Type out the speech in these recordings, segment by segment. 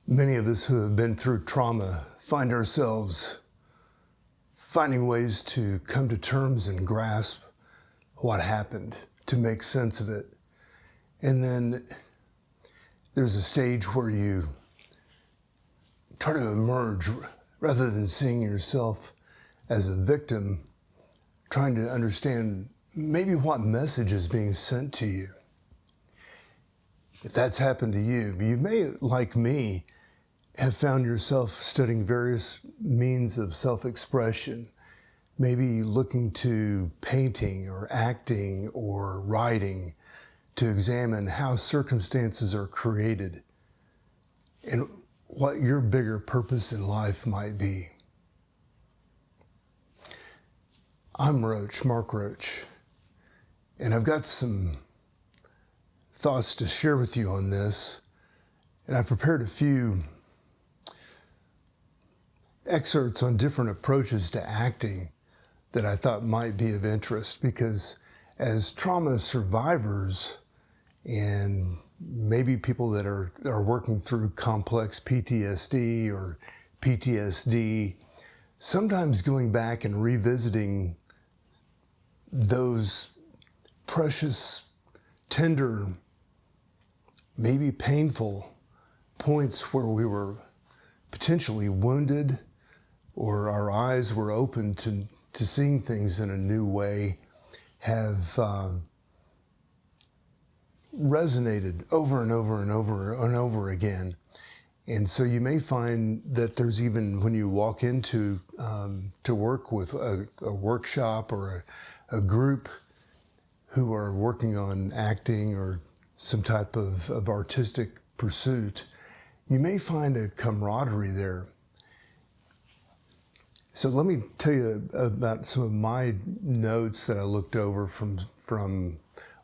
Many of us who have been through trauma find ourselves finding ways to come to terms and grasp what happened, to make sense of it. And then there's a stage where you try to emerge rather than seeing yourself as a victim, trying to understand maybe what message is being sent to you. If that's happened to you, you may, like me, have found yourself studying various means of self-expression, maybe looking to painting or acting or writing to examine how circumstances are created and what your bigger purpose in life might be. I'm Roach, Mark Roach, and I've got some thoughts to share with you on this, and I've prepared a few excerpts on different approaches to acting that I thought might be of interest, because as trauma survivors and maybe people that are working through complex PTSD or PTSD, sometimes going back and revisiting those precious, tender, maybe painful points where we were potentially wounded or our eyes were open to seeing things in a new way, have resonated over and over and over and over again. And so you may find that there's even, when you walk into to work with a workshop or a group who are working on acting or some type of artistic pursuit, you may find a camaraderie there. So let me tell you about some of my notes that I looked over from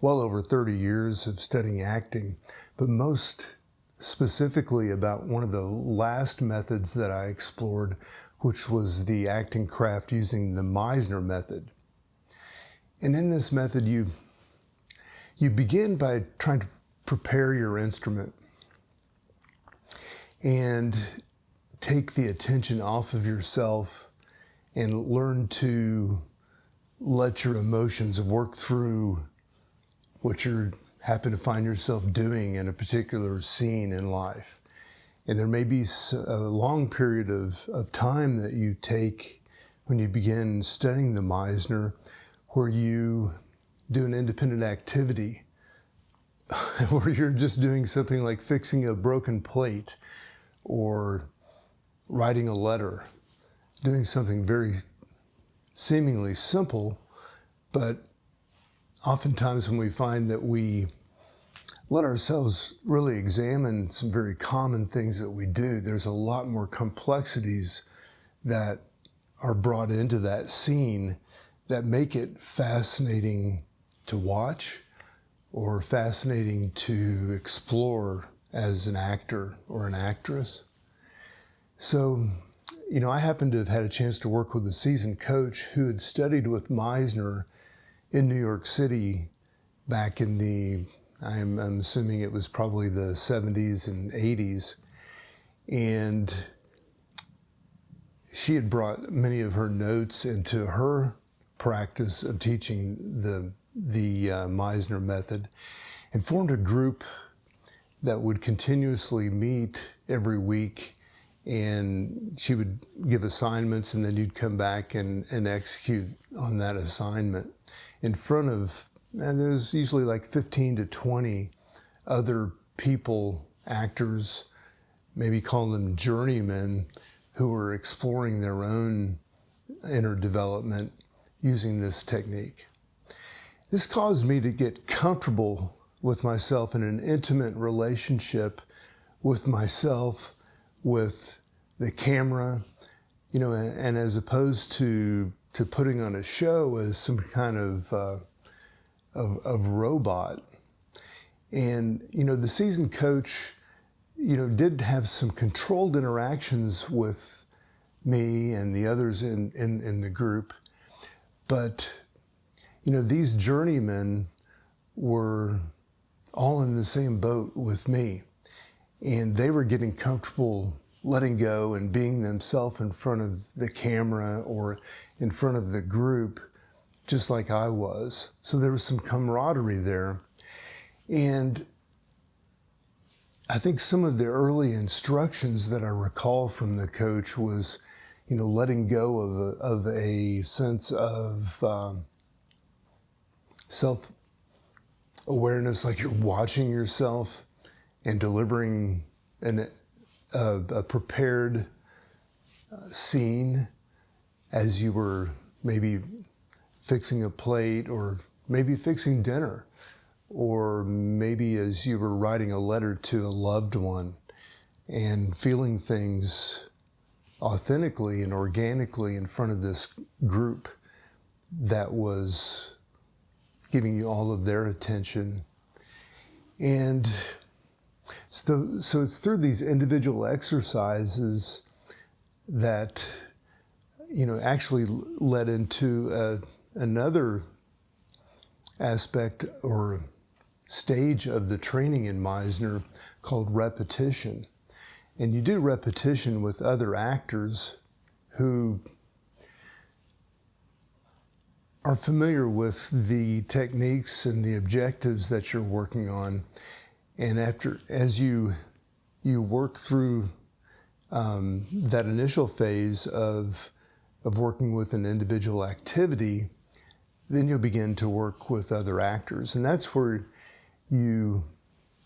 well over 30 years of studying acting, but most specifically about one of the last methods that I explored, which was the acting craft using the Meisner method. And in this method, you begin by trying to prepare your instrument and take the attention off of yourself and learn to let your emotions work through what you happen to find yourself doing in a particular scene in life. And there may be a long period of time that you take when you begin studying the Meisner where you do an independent activity, where you're just doing something like fixing a broken plate or writing a letter, doing something very seemingly simple, but oftentimes when we find that we let ourselves really examine some very common things that we do, there's a lot more complexities that are brought into that scene that make it fascinating to watch or fascinating to explore as an actor or an actress. So, I happen to have had a chance to work with a seasoned coach who had studied with Meisner in New York City back in I'm assuming it was probably the 70s and 80s. And she had brought many of her notes into her practice of teaching the Meisner method and formed a group that would continuously meet every week. And she would give assignments, and then you'd come back and execute on that assignment in front of, and there's usually like 15 to 20 other people, actors, maybe call them journeymen, who are exploring their own inner development using this technique. This caused me to get comfortable with myself in an intimate relationship with myself, with the camera, and as opposed to putting on a show as some kind of robot. And, the seasoned coach, did have some controlled interactions with me and the others in the group. But, these journeymen were all in the same boat with me. and they were getting comfortable letting go and being themselves in front of the camera or in front of the group, just like I was. So there was some camaraderie there. And I think some of the early instructions that I recall from the coach was, letting go of a sense of self-awareness, like you're watching yourself and delivering a prepared scene as you were maybe fixing a plate or maybe fixing dinner, or maybe as you were writing a letter to a loved one, and feeling things authentically and organically in front of this group that was giving you all of their attention. And so it's through these individual exercises that, actually led into another aspect or stage of the training in Meisner called repetition. And you do repetition with other actors who are familiar with the techniques and the objectives that you're working on. And as you work through that initial phase of working with an individual activity, then you'll begin to work with other actors. And that's where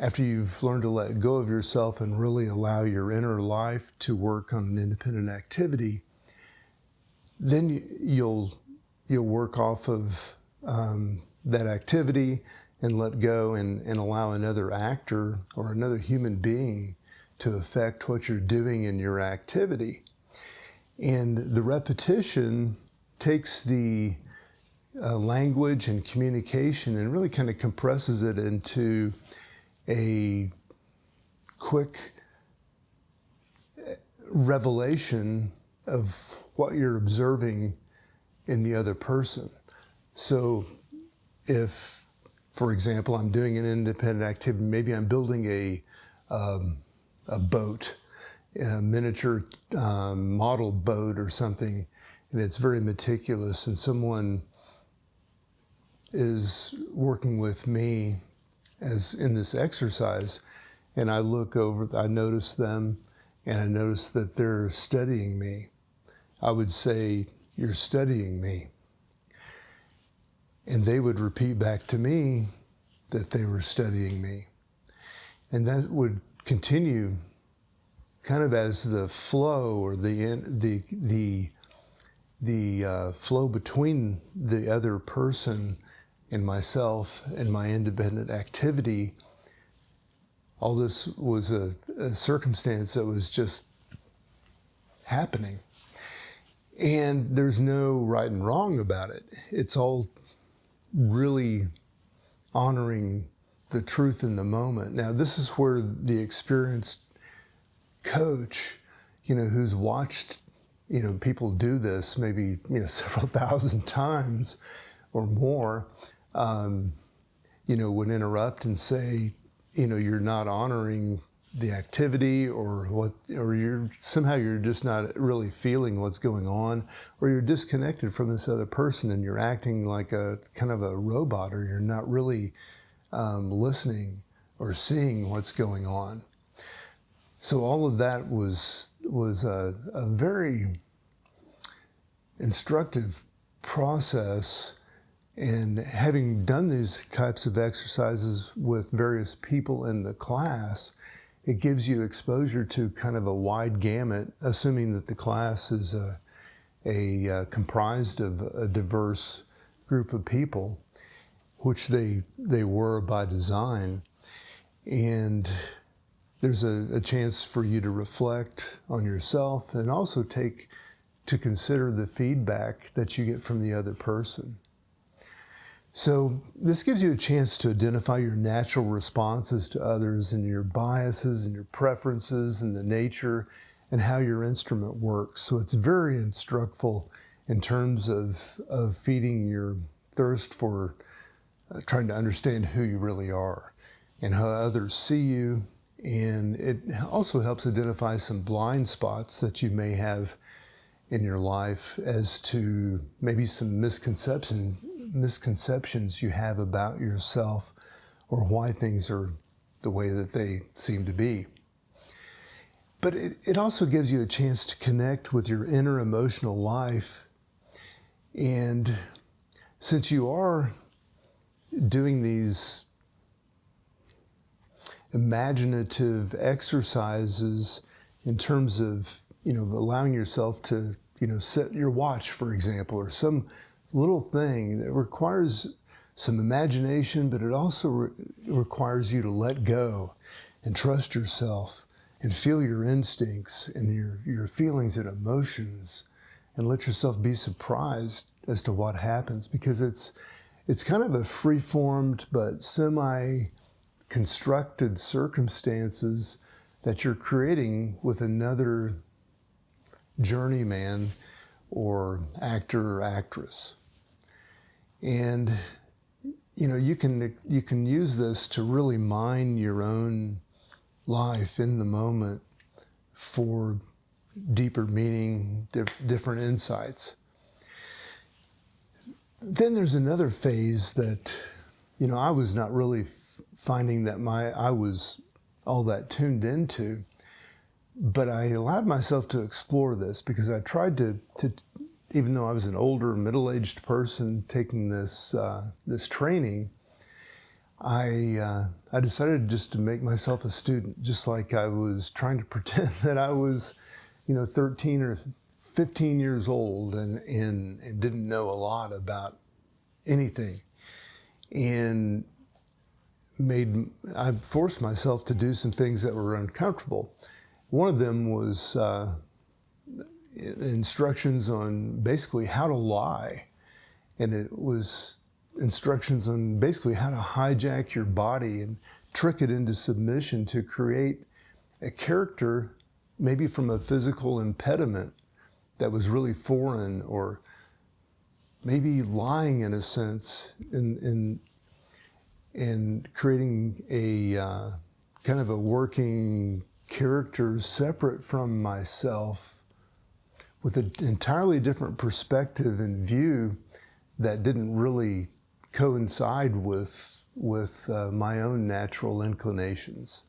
after you've learned to let go of yourself and really allow your inner life to work on an independent activity, then you'll work off of that activity and let go and allow another actor or another human being to affect what you're doing in your activity. And the repetition takes the language and communication and really kind of compresses it into a quick revelation of what you're observing in the other person. So if, for example, I'm doing an independent activity, maybe I'm building a boat, a miniature model boat or something, and it's very meticulous, and someone is working with me as in this exercise, and I look over, I notice them, and I notice that they're studying me. I would say, "You're studying me." And they would repeat back to me that they were studying me. And that would continue kind of as the flow or the flow between the other person and myself and my independent activity. All this was a circumstance that was just happening. And there's no right and wrong about it. It's all really honoring the truth in the moment. Now, this is where the experienced coach, who's watched, people do this maybe, several thousand times or more, would interrupt and say, you're not honoring the activity or you're just not really feeling what's going on, or you're disconnected from this other person and you're acting like a kind of a robot, or you're not really listening or seeing what's going on. So all of that was a very instructive process. And having done these types of exercises with various people in the class, it gives you exposure to kind of a wide gamut, assuming that the class is comprised of a diverse group of people, which they were by design. And there's a chance for you to reflect on yourself and also take to consider the feedback that you get from the other person. So this gives you a chance to identify your natural responses to others and your biases and your preferences and the nature and how your instrument works. So it's very instructful in terms of feeding your thirst for trying to understand who you really are and how others see you And it also helps identify some blind spots that you may have in your life as to maybe some misconceptions you have about yourself or why things are the way that they seem to be. But it also gives you a chance to connect with your inner emotional life. And since you are doing these imaginative exercises in terms of, allowing yourself to, set your watch, for example, or some little thing that requires some imagination, but it also requires you to let go and trust yourself and feel your instincts and your feelings and emotions, and let yourself be surprised as to what happens, because it's kind of a free-formed but semi-constructed circumstances that you're creating with another journeyman or actor or actress. And you can use this to really mine your own life in the moment for deeper meaning, different insights. Then there's another phase that, I was not really finding that I was all that tuned into, but I allowed myself to explore this because I tried to even though I was an older, middle-aged person taking this training, I decided just to make myself a student, just like I was trying to pretend that I was, 13 or 15 years old and didn't know a lot about anything. And I forced myself to do some things that were uncomfortable. One of them was instructions on basically how to lie. And it was instructions on basically how to hijack your body and trick it into submission to create a character, maybe from a physical impediment that was really foreign, or maybe lying in a sense, in creating a kind of a working character separate from myself, with an entirely different perspective and view that didn't really coincide with my own natural inclinations.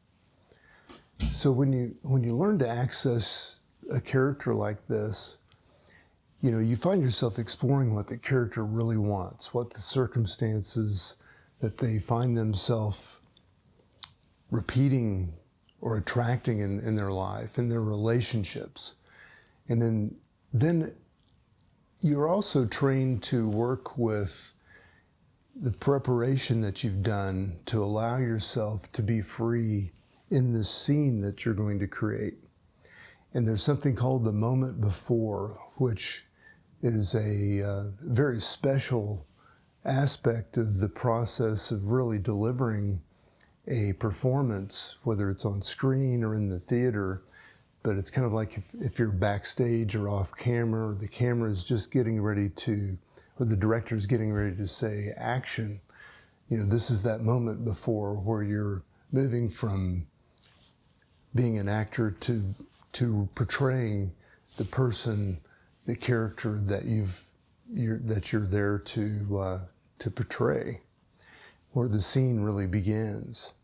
So when you learn to access a character like this, you find yourself exploring what the character really wants, what the circumstances that they find themselves repeating or attracting in their life, in their relationships. And then you're also trained to work with the preparation that you've done to allow yourself to be free in this scene that you're going to create. And there's something called the moment before, which is a very special aspect of the process of really delivering a performance, whether it's on screen or in the theater. But it's kind of like if you're backstage or off camera, or the camera is just getting ready to, or the director is getting ready to say action. This is that moment before where you're moving from being an actor to portraying the person, the character that you're there to portray, where the scene really begins.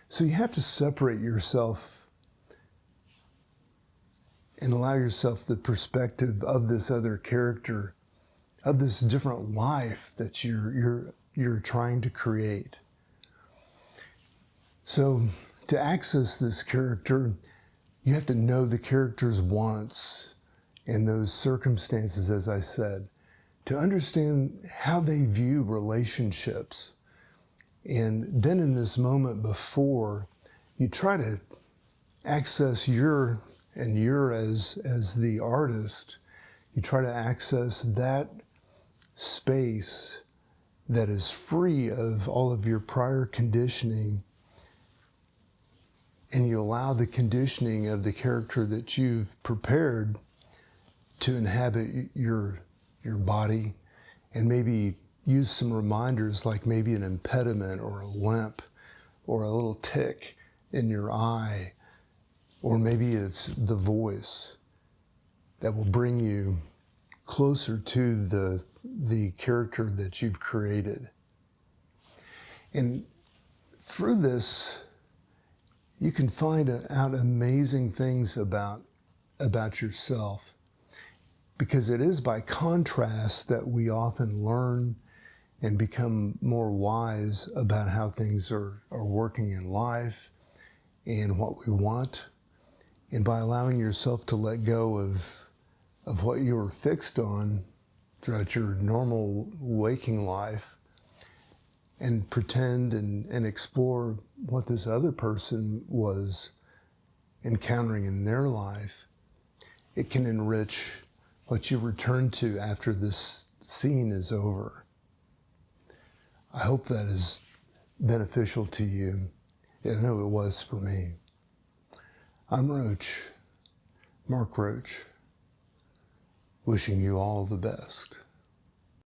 So you have to separate yourself and allow yourself the perspective of this other character, of this different life that you're trying to create. So to access this character, you have to know the character's wants and those circumstances, as I said, to understand how they view relationships. And then in this moment before, you try to access your as the artist, you try to access that space that is free of all of your prior conditioning, and you allow the conditioning of the character that you've prepared to inhabit your body, and maybe use some reminders like maybe an impediment or a limp or a little tick in your eye, or maybe it's the voice that will bring you closer to the character that you've created. And through this, you can find out amazing things about yourself, because it is by contrast that we often learn and become more wise about how things are working in life and what we want. And by allowing yourself to let go of what you were fixed on throughout your normal waking life, and pretend and explore what this other person was encountering in their life, it can enrich what you return to after this scene is over. I hope that is beneficial to you. I know it was for me. I'm Roach, Mark Roach, wishing you all the best.